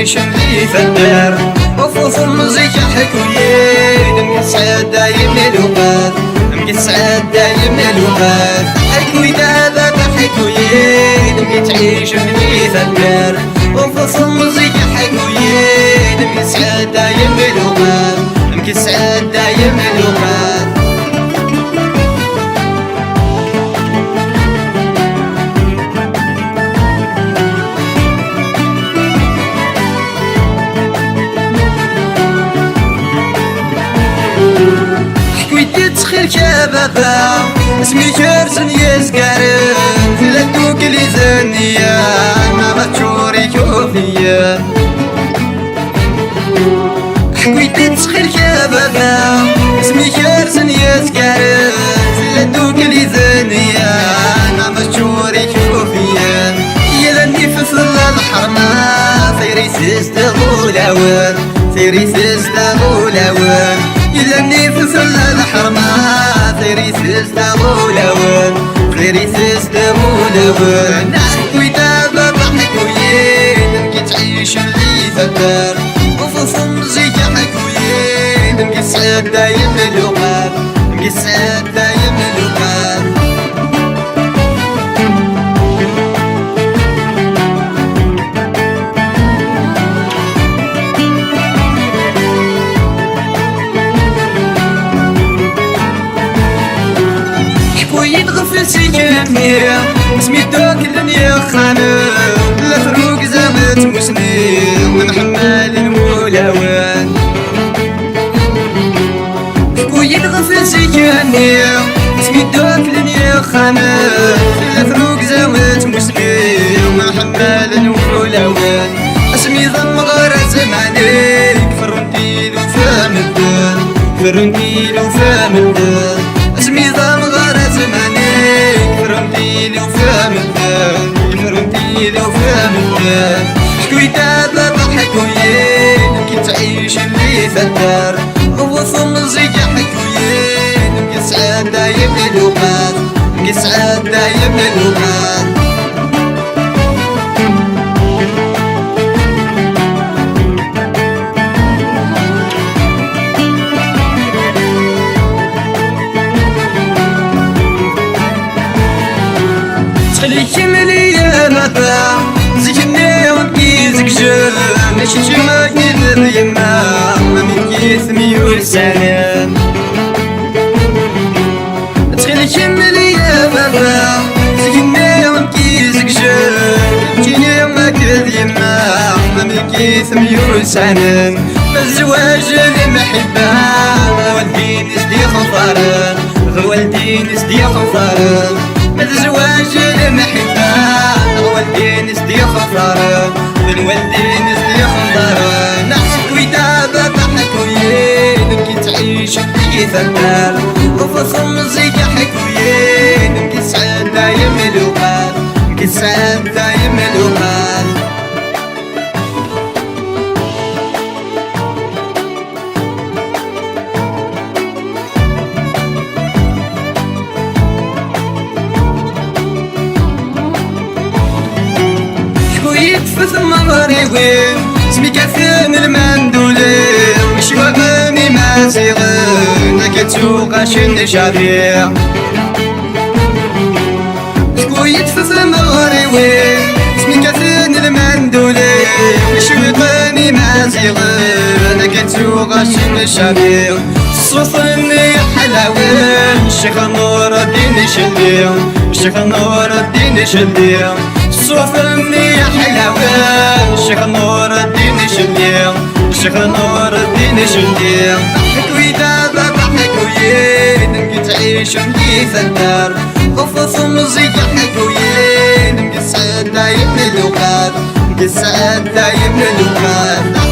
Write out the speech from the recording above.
تعيش اللي في الدار وفوف المزيكا حكويين مقصد دايم الوقات مقصد دايم الوقات حكوي دابا بحكويين تعيش اللي في الدار وفوف المزيكا حكويين مقصد دايم الوقات مقصد دايم الوقات تخيل كبابا اسمي كرسن يزقارن في لدوك اللي زنيا ما بتشوري كوفيا حكويتي تخيل كبابا اسمي كرسن يزقارن في لدوك اللي زنيا ما بتشوري كوفيا يلني في ظل الحرمة ثيري سيستا غولاوان ثيري سيستا غولاوان يلني في ظل الحرمة ثيري سيستا غولاوان ثيري سيستا غولاوان حكوي دابا بحكويين مكي تعيش اللي في الدار وفوف المزيكا حكويين مكي سعد دايم الوقات مكي سعد دايم الوقات غفل سيكمية سميتو كلن يا خانم لا فروق زامت مسنين من حمال المولاوان ويد غفل سيكمية سميتو كلن يا خانم لا فروق زامت مسنين من حمال المولاوان اسمي ضم غير زمانك فرنتيل وفام الدار فرنتيل وفام الدار اسمي ضم غير زمانك فرمتيلي وفهم الدار فرمتيلي وفهم الدار حكوي دابا بحكويين مكي تعيش اللي في الدار وفو مزيكا حكويين مكي سعاد دايم الوقات مكي سعاد دايم الوقات خليك مليا مطا زكني ونكي زكجل ماشي جما كيدر يما من كيس ميول سلام خليك مليا مطا زكني ونكي زكجل جيني ما كيدر يما من كيس ميول سلام الزواج المحبة والدين سدي خفارن والدين سدي خفارن الزواج المحبة والدين سدي خفارن والدين سدي خفارن نحسك ويدابا بحكويين مكي تعيش في الدار وفوف المزيكا حكويين مكي سعد دايم الوقات مكي سعد دايم الوقات يتفث مغربين سمي كثير المندولين مش وغني ما زيغين كتسوق شن شبيع شكو يتفث مغربين سمي كثير المندولين مش وغني ما زيغين كتسوق شن شبيع صوصني حلاوين الشيخ نور الدين شليم الشيخ نور الدين شليم صوفني حلاوين الشيخ نور الدين شليم الشيخ نور الدين شليم حكوي دابا بحكويين مكي تعيش مكي في الدار وفوف مزيكا حكويين مكي سعد دايم الوقات مكي سعد دايم الوقات